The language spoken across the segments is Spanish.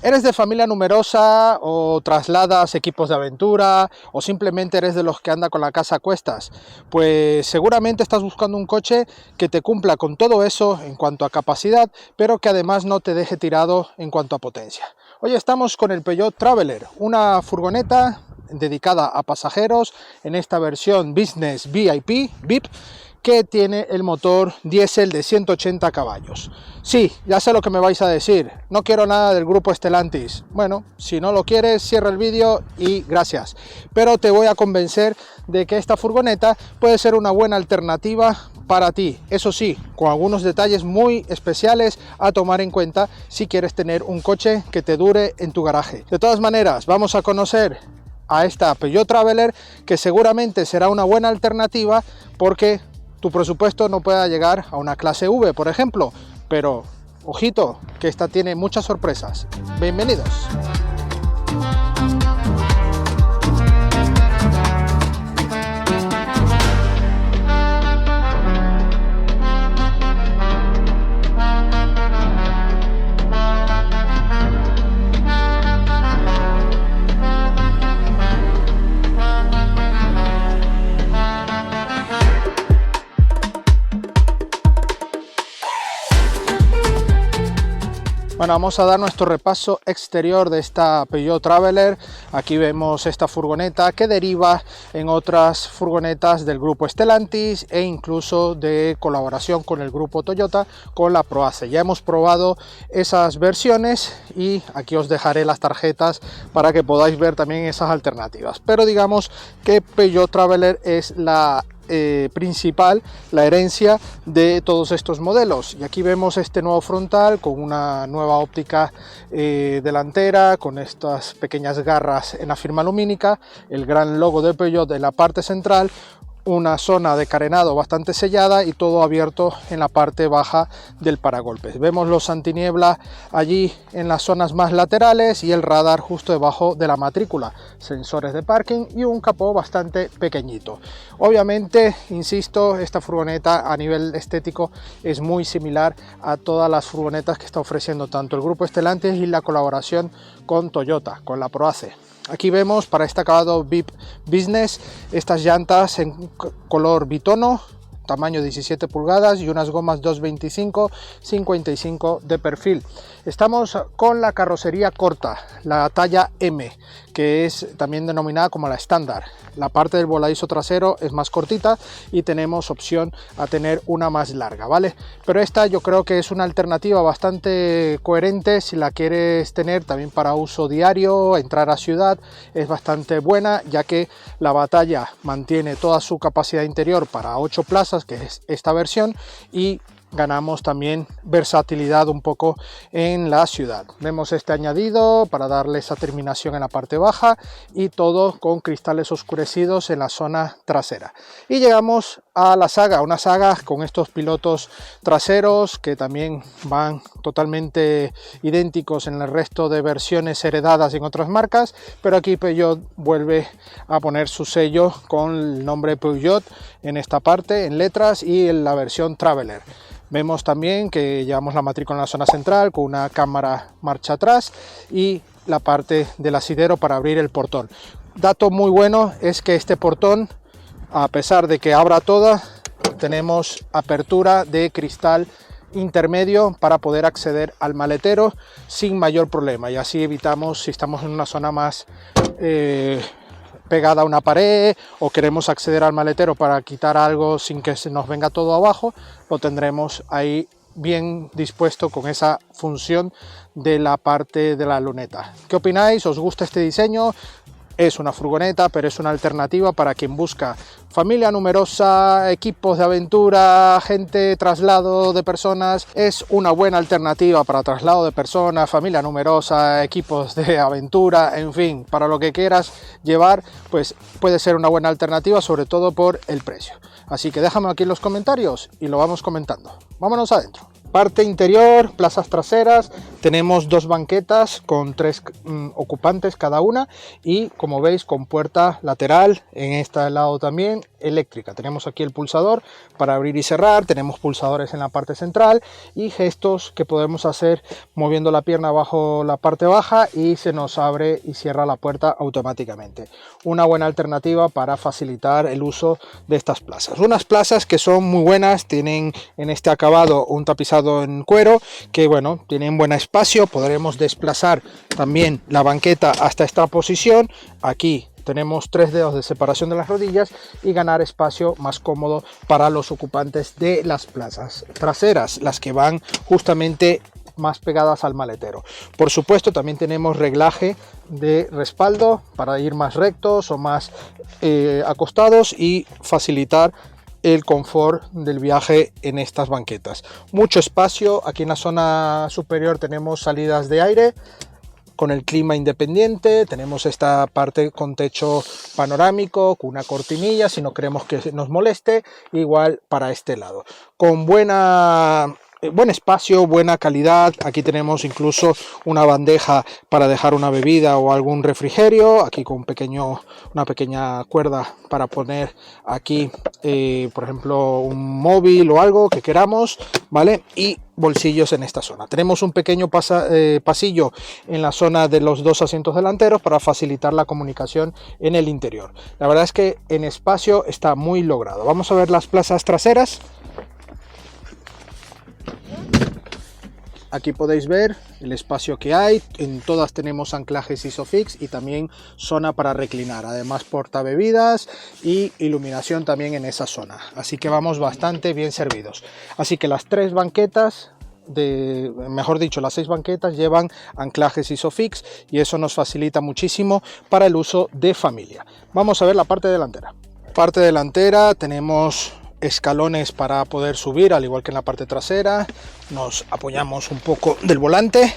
¿Eres de familia numerosa o trasladas equipos de aventura o simplemente eres de los que anda con la casa a cuestas? Pues seguramente estás buscando un coche que te cumpla con todo eso en cuanto a capacidad, pero que además no te deje tirado en cuanto a potencia. Hoy estamos con el Peugeot Traveler, una furgoneta dedicada a pasajeros en esta versión Business VIP, que tiene el motor diésel de 180 caballos. Sí, ya sé lo que me vais a decir, no quiero nada del grupo Stellantis. Bueno, si no lo quieres, cierra el vídeo y gracias. Pero te voy a convencer de que esta furgoneta puede ser una buena alternativa para ti. Eso sí, con algunos detalles muy especiales a tomar en cuenta si quieres tener un coche que te dure en tu garaje. De todas maneras, vamos a conocer a esta Peugeot Traveler, que seguramente será una buena alternativa porque tu presupuesto no pueda llegar a una clase V, por ejemplo, pero ojito, que esta tiene muchas sorpresas. Bienvenidos. Bueno, vamos a dar nuestro repaso exterior de esta Peugeot Traveler. Aquí vemos esta furgoneta que deriva en otras furgonetas del grupo Stellantis e incluso de colaboración con el grupo Toyota, con la Proace. Ya hemos probado esas versiones y aquí os dejaré las tarjetas para que podáis ver también esas alternativas. Pero digamos que Peugeot Traveler es la principal, la herencia de todos estos modelos. Y aquí vemos este nuevo frontal con una nueva óptica delantera, con estas pequeñas garras en la firma lumínica, el gran logo de Peugeot en la parte central, una zona de carenado bastante sellada y todo abierto en la parte baja del paragolpes. Vemos los antiniebla allí en las zonas más laterales y el radar justo debajo de la matrícula, sensores de parking y un capó bastante pequeñito. Obviamente, insisto, esta furgoneta a nivel estético es muy similar a todas las furgonetas que está ofreciendo tanto el grupo Stellantis y la colaboración con Toyota, con la Proace. Aquí vemos para este acabado VIP Business estas llantas en color bitono, tamaño 17 pulgadas y unas gomas 225/55 de perfil. Estamos con la carrocería corta, la talla M, que es también denominada como la estándar. La parte del voladizo trasero es más cortita y tenemos opción a tener una más larga, ¿vale? Pero esta yo creo que es una alternativa bastante coherente si la quieres tener también para uso diario, entrar a ciudad, es bastante buena, ya que la batalla mantiene toda su capacidad interior para 8 plazas, que es esta versión, y ganamos también versatilidad un poco en la ciudad. Vemos este añadido para darle esa terminación en la parte baja y todo con cristales oscurecidos en la zona trasera. Y llegamos a la Saga, una Saga con estos pilotos traseros que también van totalmente idénticos en el resto de versiones heredadas en otras marcas, pero aquí Peugeot vuelve a poner su sello con el nombre Peugeot en esta parte en letras y en la versión Traveler. Vemos también que llevamos la matrícula en la zona central con una cámara marcha atrás y la parte del asidero para abrir el portón. Dato muy bueno es que este portón, a pesar de que abra toda, tenemos apertura de cristal intermedio para poder acceder al maletero sin mayor problema, y así evitamos, si estamos en una zona más pegada a una pared o queremos acceder al maletero para quitar algo sin que se nos venga todo abajo, lo tendremos ahí bien dispuesto con esa función de la parte de la luneta. ¿Qué opináis? ¿Os gusta este diseño? Es una furgoneta, pero es una alternativa para quien busca familia numerosa, equipos de aventura, gente, traslado de personas. Es una buena alternativa para traslado de personas, familia numerosa, equipos de aventura, en fin, para lo que quieras llevar, pues puede ser una buena alternativa, sobre todo por el precio. Así que déjame aquí en los comentarios y lo vamos comentando. Vámonos adentro. Parte interior, plazas traseras, tenemos dos banquetas con 3 ocupantes cada una y como veis con puerta lateral, en este lado también eléctrica. Tenemos aquí el pulsador para abrir y cerrar, tenemos pulsadores en la parte central y gestos que podemos hacer moviendo la pierna bajo la parte baja y se nos abre y cierra la puerta automáticamente. Una buena alternativa para facilitar el uso de estas plazas. Unas plazas que son muy buenas, tienen en este acabado un tapizado en cuero que bueno, tienen buen espacio, podremos desplazar también la banqueta hasta esta posición. Aquí tenemos 3 dedos de separación de las rodillas y ganar espacio más cómodo para los ocupantes de las plazas traseras, las que van justamente más pegadas al maletero. Por supuesto también tenemos reglaje de respaldo para ir más rectos o más acostados y facilitar el confort del viaje en estas banquetas. Mucho espacio, aquí en la zona superior tenemos salidas de aire con el clima independiente, tenemos esta parte con techo panorámico, con una cortinilla si no queremos que nos moleste, igual para este lado. Con buen espacio, buena calidad. Aquí tenemos incluso una bandeja para dejar una bebida o algún refrigerio, aquí con una pequeña cuerda para poner aquí por ejemplo un móvil o algo que queramos, ¿vale? Y bolsillos en esta zona. Tenemos un pequeño pasillo en la zona de los 2 asientos delanteros para facilitar la comunicación en el interior. La verdad es que en espacio está muy logrado. Vamos a ver las plazas traseras. Aquí podéis ver el espacio que hay, en todas tenemos anclajes Isofix y también zona para reclinar, además portabebidas y iluminación también en esa zona, así que vamos bastante bien servidos. Así que las 3 banquetas, mejor dicho las 6 banquetas llevan anclajes Isofix y eso nos facilita muchísimo para el uso de familia. Vamos a ver la parte delantera. Parte delantera tenemos escalones para poder subir, al igual que en la parte trasera. Nos apoyamos un poco del volante,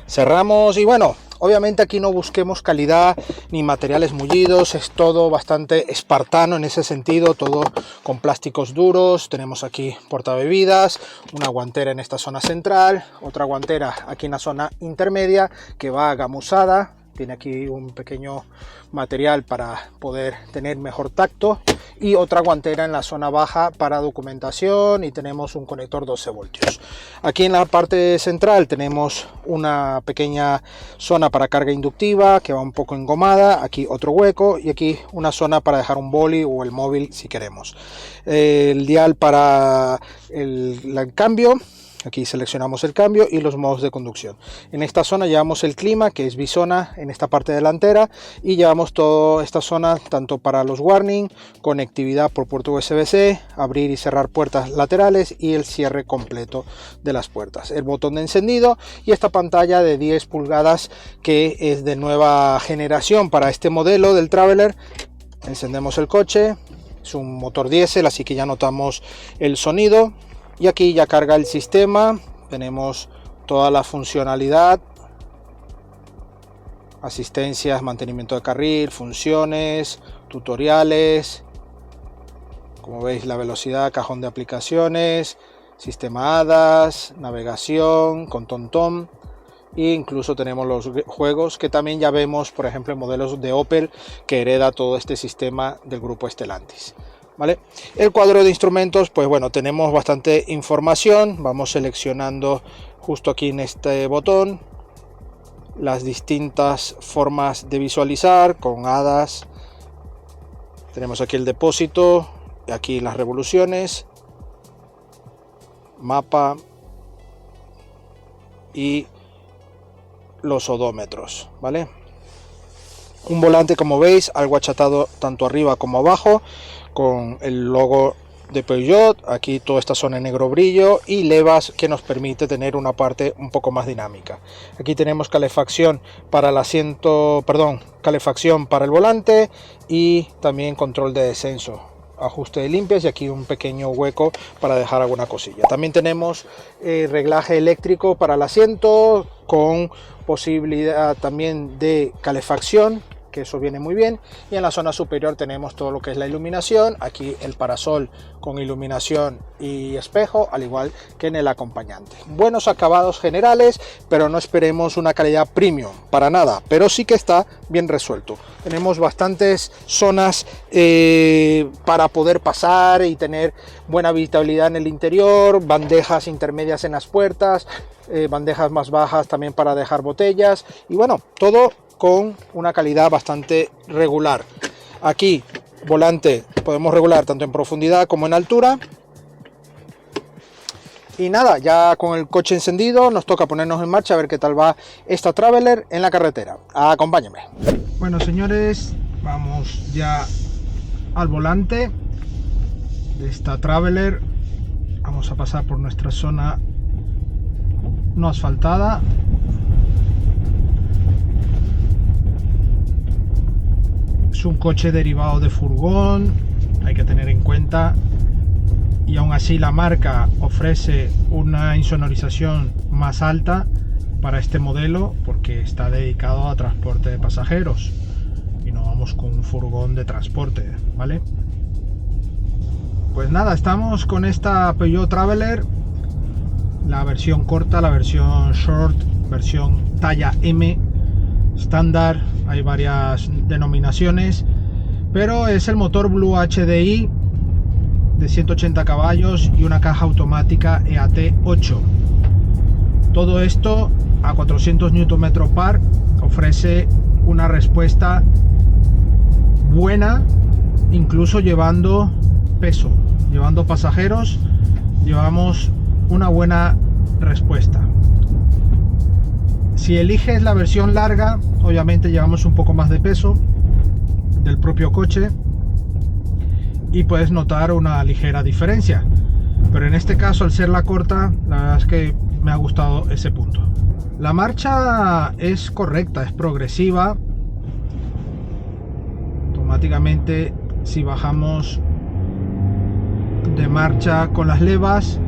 cerramos y bueno, obviamente aquí no busquemos calidad ni materiales mullidos, es todo bastante espartano en ese sentido, todo con plásticos duros. Tenemos aquí portabebidas, una guantera en esta zona central, otra guantera aquí en la zona intermedia que va gamuzada, tiene aquí un pequeño material para poder tener mejor tacto y otra guantera en la zona baja para documentación y tenemos un conector 12 voltios. Aquí en la parte central tenemos una pequeña zona para carga inductiva que va un poco engomada, aquí otro hueco y aquí una zona para dejar un boli o el móvil si queremos. El dial para el cambio. Aquí seleccionamos el cambio y los modos de conducción. En esta zona llevamos el clima, que es bisona en esta parte delantera, y llevamos toda esta zona tanto para los warning, conectividad por puerto USB-C, abrir y cerrar puertas laterales y el cierre completo de las puertas. El botón de encendido y esta pantalla de 10 pulgadas que es de nueva generación para este modelo del Traveler. Encendemos el coche, es un motor diésel, así que ya notamos el sonido. Y aquí ya carga el sistema, tenemos toda la funcionalidad, asistencias, mantenimiento de carril, funciones, tutoriales, como veis la velocidad, cajón de aplicaciones, sistema HADAS, navegación con TomTom e incluso tenemos los juegos que también ya vemos, por ejemplo en modelos de Opel que hereda todo este sistema del grupo Stellantis. ¿Vale? El cuadro de instrumentos, pues bueno, tenemos bastante información, vamos seleccionando justo aquí en este botón las distintas formas de visualizar con HADAS. Tenemos aquí el depósito, aquí las revoluciones, mapa y los odómetros, ¿vale? Un volante, como veis, algo achatado tanto arriba como abajo, con el logo de Peugeot, aquí toda esta zona en negro brillo y levas que nos permite tener una parte un poco más dinámica. Aquí tenemos calefacción para el asiento, calefacción para el volante y también control de descenso, ajuste de limpias y aquí un pequeño hueco para dejar alguna cosilla. También tenemos reglaje eléctrico para el asiento con posibilidad también de calefacción que eso viene muy bien. Y en la zona superior tenemos todo lo que es la iluminación, aquí el parasol con iluminación y espejo, al igual que en el acompañante. Buenos acabados generales, pero no esperemos una calidad premium para nada, pero sí que está bien resuelto. Tenemos bastantes zonas para poder pasar y tener buena habitabilidad en el interior, bandejas intermedias en las puertas, bandejas más bajas también para dejar botellas, y bueno, todo con una calidad bastante regular. Aquí volante podemos regular tanto en profundidad como en altura. Y nada, ya con el coche encendido nos toca ponernos en marcha a ver qué tal va esta Traveler en la carretera. Acompáñenme. Bueno, señores, vamos ya al volante de esta Traveler. Vamos a pasar por nuestra zona no asfaltada. Es un coche derivado de furgón, hay que tener en cuenta, y aún así la marca ofrece una insonorización más alta para este modelo porque está dedicado a transporte de pasajeros y no vamos con un furgón de transporte, ¿vale? Pues nada, estamos con esta Peugeot Traveler, la versión corta, la versión short, versión talla M, estándar, hay varias denominaciones, pero es el motor Blue HDI de 180 caballos y una caja automática EAT 8. Todo esto a 400 Nm par ofrece una respuesta buena, incluso llevando peso, llevando pasajeros, llevamos una buena respuesta. Si eliges la versión larga, obviamente llevamos un poco más de peso del propio coche y puedes notar una ligera diferencia, pero en este caso, al ser la corta, la verdad es que me ha gustado ese punto. La marcha es correcta, es progresiva. Automáticamente, si bajamos de marcha con las levas,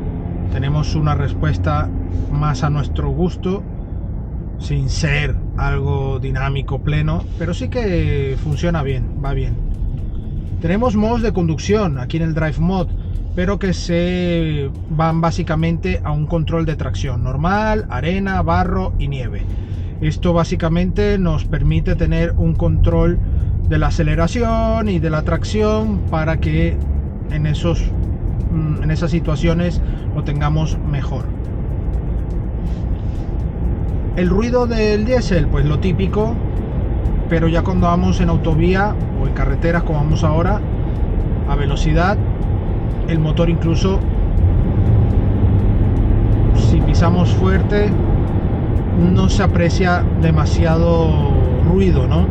tenemos una respuesta más a nuestro gusto, sin ser algo dinámico pleno, pero sí que funciona bien, va bien. Tenemos modos de conducción aquí en el Drive Mode, pero que se van básicamente a un control de tracción normal, arena, barro y nieve. Esto básicamente nos permite tener un control de la aceleración y de la tracción para que en esas situaciones lo tengamos mejor. El ruido del diésel, pues lo típico, pero ya cuando vamos en autovía o en carreteras como vamos ahora, a velocidad, el motor incluso, si pisamos fuerte, no se aprecia demasiado ruido, ¿no?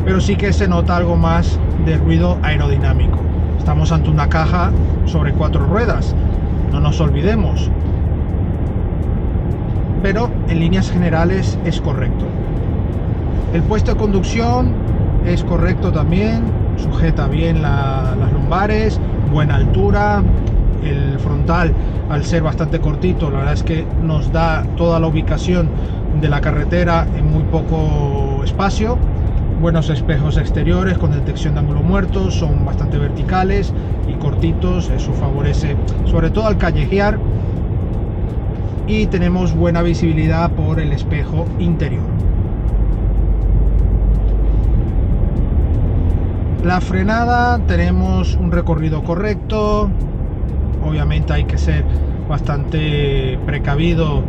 Pero sí que se nota algo más de ruido aerodinámico. Estamos ante una caja sobre 4 ruedas, no nos olvidemos. Pero en líneas generales es correcto. El puesto de conducción es correcto también, sujeta bien las lumbares, buena altura. El frontal, al ser bastante cortito, la verdad es que nos da toda la ubicación de la carretera en muy poco espacio. Buenos espejos exteriores con detección de ángulo muerto, son bastante verticales y cortitos, eso favorece sobre todo al callejear. Y tenemos buena visibilidad por el espejo interior. La frenada, tenemos un recorrido correcto. Obviamente hay que ser bastante precavido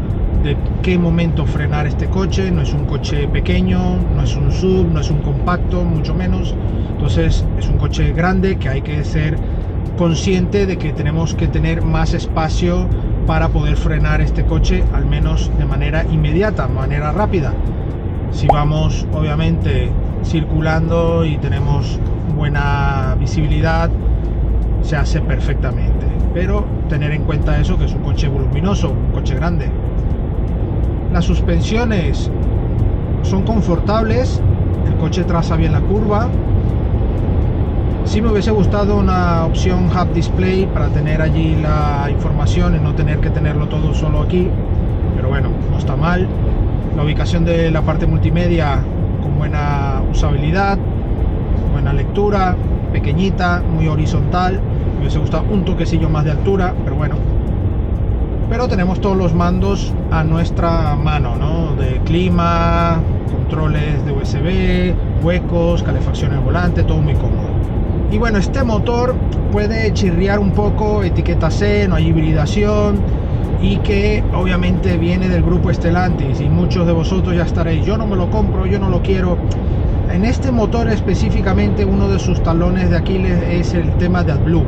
de qué momento frenar este coche. No es un coche pequeño, no es un sub, no es un compacto, mucho menos. Entonces es un coche grande que hay que ser consciente de que tenemos que tener más espacio para poder frenar este coche, al menos de manera inmediata, manera rápida. Si vamos obviamente circulando y tenemos buena visibilidad, se hace perfectamente, pero tener en cuenta eso, que es un coche voluminoso, un coche grande. Las suspensiones son confortables, el coche traza bien la curva. Sí me hubiese gustado una opción Hub Display para tener allí la información y no tener que tenerlo todo solo aquí, pero bueno, no está mal. La ubicación de la parte multimedia con buena usabilidad, buena lectura, pequeñita, muy horizontal. Me hubiese gustado un toquecillo más de altura, pero bueno. Pero tenemos todos los mandos a nuestra mano, ¿no? De clima, controles de USB, huecos, calefacción en el volante, todo muy cómodo. Y bueno, este motor puede chirriar un poco, etiqueta C, no hay hibridación, y que obviamente viene del grupo Stellantis, y muchos de vosotros ya estaréis, yo no me lo compro, yo no lo quiero. En este motor específicamente, uno de sus talones de Aquiles es el tema de AdBlue.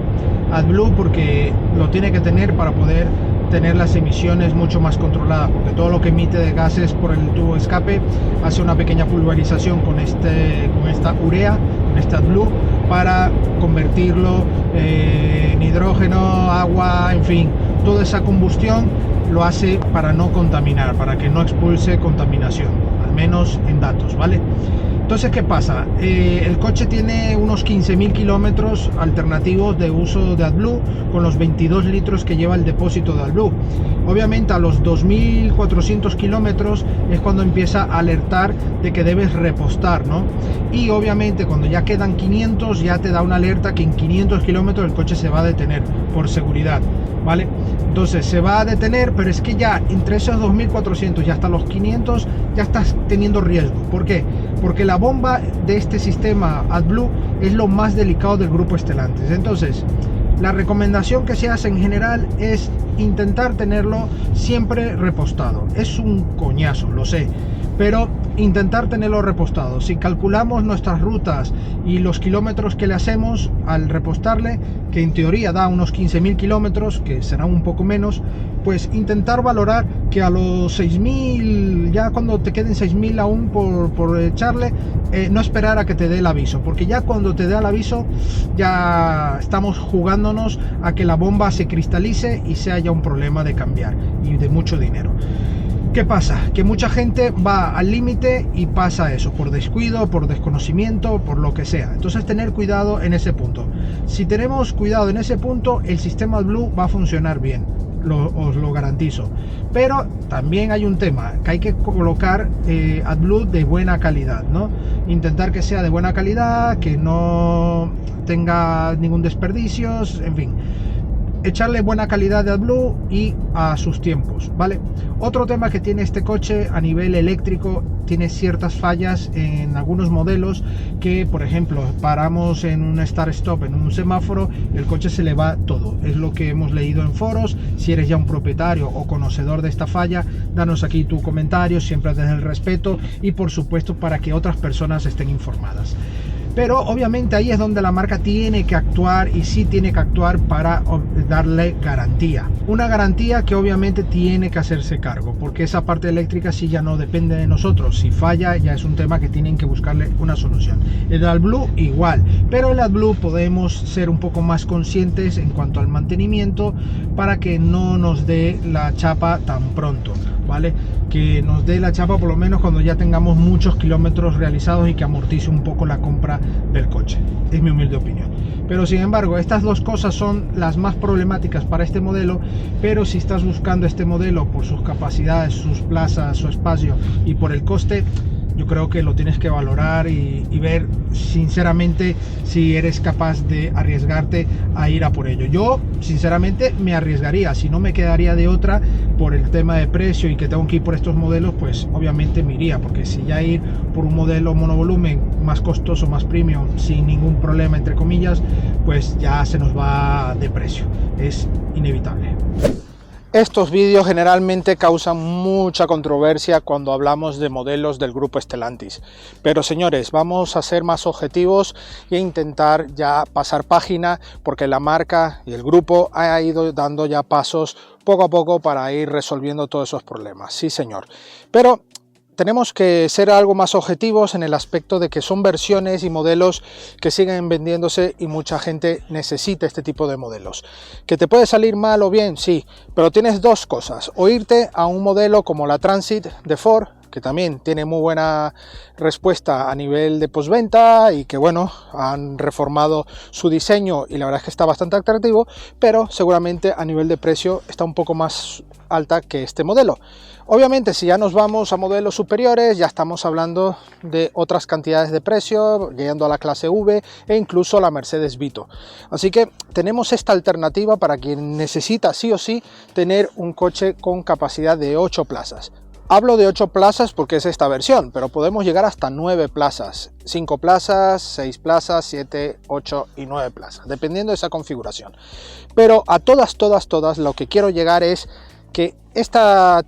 AdBlue porque lo tiene que tener para poder tener las emisiones mucho más controladas, porque todo lo que emite de gases por el tubo de escape hace una pequeña pulverización con esta urea, con este AdBlue, para convertirlo en hidrógeno, agua, en fin, toda esa combustión lo hace para no contaminar, para que no expulse contaminación, al menos en datos, ¿vale? Entonces, ¿qué pasa? El coche tiene unos 15.000 kilómetros alternativos de uso de AdBlue, con los 22 litros que lleva el depósito de AdBlue. Obviamente a los 2.400 kilómetros es cuando empieza a alertar de que debes repostar, ¿no? Y obviamente cuando ya quedan 500 ya te da una alerta que en 500 kilómetros el coche se va a detener por seguridad, ¿vale? Entonces se va a detener, pero es que ya entre esos 2.400 y hasta los 500 ya estás teniendo riesgo. ¿Por qué? Porque la bomba de este sistema AdBlue es lo más delicado del grupo Stellantis. Entonces, la recomendación que se hace en general es intentar tenerlo siempre repostado. Es un coñazo, lo sé, pero intentar tenerlo repostado. Si calculamos nuestras rutas y los kilómetros que le hacemos al repostarle, que en teoría da unos 15.000 kilómetros, que será un poco menos, pues intentar valorar que a los 6.000, ya cuando te queden 6.000 aún por echarle, no esperar a que te dé el aviso, porque ya cuando te dé el aviso ya estamos jugándonos a que la bomba se cristalice y sea ya un problema de cambiar y de mucho dinero. ¿Qué pasa? Que mucha gente va al límite y pasa eso, por descuido, por desconocimiento, por lo que sea. Entonces tener cuidado en ese punto. Si tenemos cuidado en ese punto, el sistema AdBlue va a funcionar bien, os lo garantizo. Pero también hay un tema, que hay que colocar AdBlue de buena calidad, ¿no? Intentar que sea de buena calidad, que no tenga ningún desperdicio, en fin. Echarle buena calidad de AdBlue y a sus tiempos, ¿vale? Otro tema que tiene este coche a nivel eléctrico, tiene ciertas fallas en algunos modelos que, por ejemplo, paramos en un start-stop, en un semáforo, el coche se le va todo. Es lo que hemos leído en foros. Si eres ya un propietario o conocedor de esta falla, danos aquí tu comentario, siempre desde el respeto y por supuesto para que otras personas estén informadas. Pero obviamente ahí es donde la marca tiene que actuar, y sí tiene que actuar para darle garantía. Una garantía que obviamente tiene que hacerse cargo, porque esa parte eléctrica sí ya no depende de nosotros. Si falla ya es un tema que tienen que buscarle una solución. El AdBlue igual, pero el AdBlue podemos ser un poco más conscientes en cuanto al mantenimiento para que no nos dé la chapa tan pronto, ¿vale? Que nos dé la chapa por lo menos cuando ya tengamos muchos kilómetros realizados y que amortice un poco la compra del coche. Es mi humilde opinión. Pero sin embargo, estas dos cosas son las más problemáticas para este modelo. Pero si estás buscando este modelo por sus capacidades, sus plazas, su espacio y por el coste, yo creo que lo tienes que valorar y ver sinceramente si eres capaz de arriesgarte a ir a por ello. Yo sinceramente me arriesgaría, si no me quedaría de otra por el tema de precio y que tengo que ir por estos modelos, pues obviamente me iría, porque si ya ir por un modelo monovolumen más costoso, más premium, sin ningún problema entre comillas, pues ya se nos va de precio, es inevitable. Estos vídeos generalmente causan mucha controversia cuando hablamos de modelos del grupo Stellantis. Pero señores, vamos a ser más objetivos e intentar ya pasar página, porque la marca y el grupo ha ido dando ya pasos poco a poco para ir resolviendo todos esos problemas. Sí, señor. Pero tenemos que ser algo más objetivos en el aspecto de que son versiones y modelos que siguen vendiéndose y mucha gente necesita este tipo de modelos. ¿Que te puede salir mal o bien? Sí, pero tienes dos cosas: o irte a un modelo como la Transit de Ford, que también tiene muy buena respuesta a nivel de postventa y que bueno, han reformado su diseño y la verdad es que está bastante atractivo, pero seguramente a nivel de precio está un poco más alta que este modelo. Obviamente, si ya nos vamos a modelos superiores, ya estamos hablando de otras cantidades de precio, llegando a la clase V e incluso la Mercedes Vito. Así que tenemos esta alternativa para quien necesita sí o sí tener un coche con capacidad de 8 plazas. Hablo de 8 plazas porque es esta versión, pero podemos llegar hasta 9 plazas, 5 plazas, 6 plazas, 7, 8 y 9 plazas, dependiendo de esa configuración. Pero a todas, lo que quiero llegar es que esta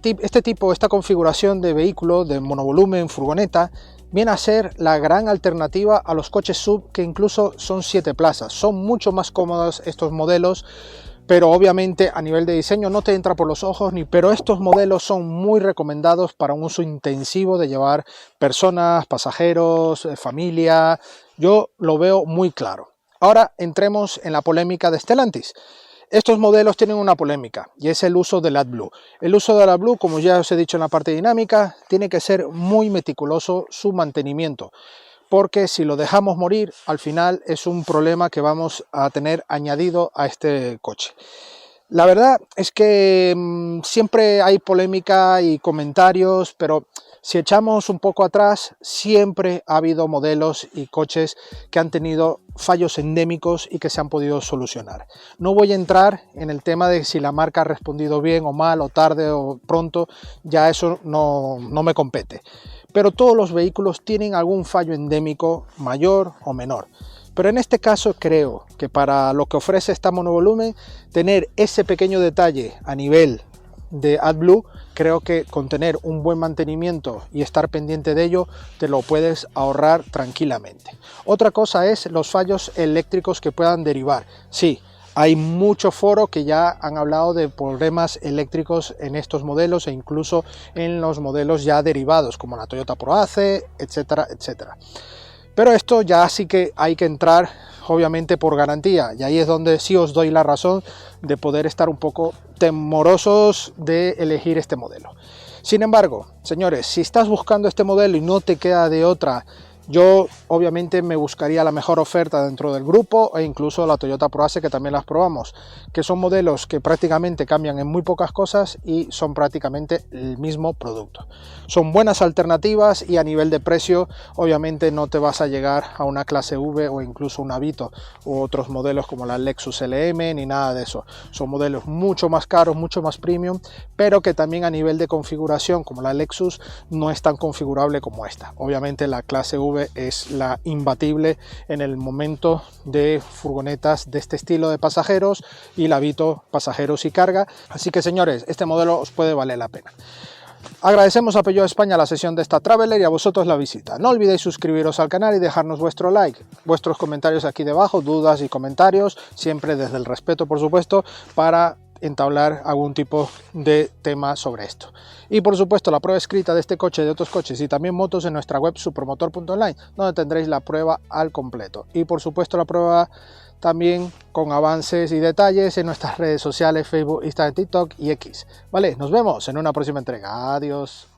configuración de vehículo de monovolumen, furgoneta, viene a ser la gran alternativa a los coches SUV que incluso son 7 plazas. Son mucho más cómodos estos modelos, pero obviamente a nivel de diseño no te entra por los ojos, pero estos modelos son muy recomendados para un uso intensivo de llevar personas, pasajeros, familia. Yo lo veo muy claro. Ahora entremos en la polémica de Stellantis. Estos modelos tienen una polémica y es el uso del AdBlue. El uso del AdBlue, como ya os he dicho en la parte dinámica, tiene que ser muy meticuloso su mantenimiento, porque si lo dejamos morir, al final es un problema que vamos a tener añadido a este coche. La verdad es que siempre hay polémica y comentarios, pero si echamos un poco atrás, siempre ha habido modelos y coches que han tenido fallos endémicos y que se han podido solucionar. No voy a entrar en el tema de si la marca ha respondido bien o mal, o tarde o pronto, ya eso no me compete. Pero todos los vehículos tienen algún fallo endémico mayor o menor. Pero en este caso creo que para lo que ofrece esta monovolumen, tener ese pequeño detalle a nivel de AdBlue, creo que con tener un buen mantenimiento y estar pendiente de ello, te lo puedes ahorrar tranquilamente. Otra cosa es los fallos eléctricos que puedan derivar. Sí, hay mucho foro que ya han hablado de problemas eléctricos en estos modelos e incluso en los modelos ya derivados, como la Toyota ProAce, etcétera, etcétera. Pero esto ya sí que hay que entrar, obviamente, por garantía, y ahí es donde sí os doy la razón de poder estar un poco temorosos de elegir este modelo. Sin embargo, señores, si estás buscando este modelo y no te queda de otra, yo obviamente me buscaría la mejor oferta dentro del grupo e incluso la Toyota ProAce, que también las probamos, que son modelos que prácticamente cambian en muy pocas cosas y son prácticamente el mismo producto. Son buenas alternativas y a nivel de precio obviamente no te vas a llegar a una clase V o incluso una Vito u otros modelos como la Lexus LM ni nada de eso. Son modelos mucho más caros, mucho más premium, pero que también a nivel de configuración como la Lexus no es tan configurable como esta. Obviamente la clase V es la imbatible en el momento de furgonetas de este estilo de pasajeros y la Vito pasajeros y carga. Así que señores, este modelo os puede valer la pena. Agradecemos a Peugeot España la sesión de esta Traveler y a vosotros la visita. No olvidéis suscribiros al canal y dejarnos vuestro like, vuestros comentarios aquí debajo, dudas y comentarios, siempre desde el respeto por supuesto, para entablar algún tipo de tema sobre esto. Y por supuesto la prueba escrita de este coche, de otros coches y también motos en nuestra web supermotor.online, donde tendréis la prueba al completo. Y por supuesto la prueba también con avances y detalles en nuestras redes sociales, Facebook, Instagram, TikTok y X. Vale, nos vemos en una próxima entrega. Adiós.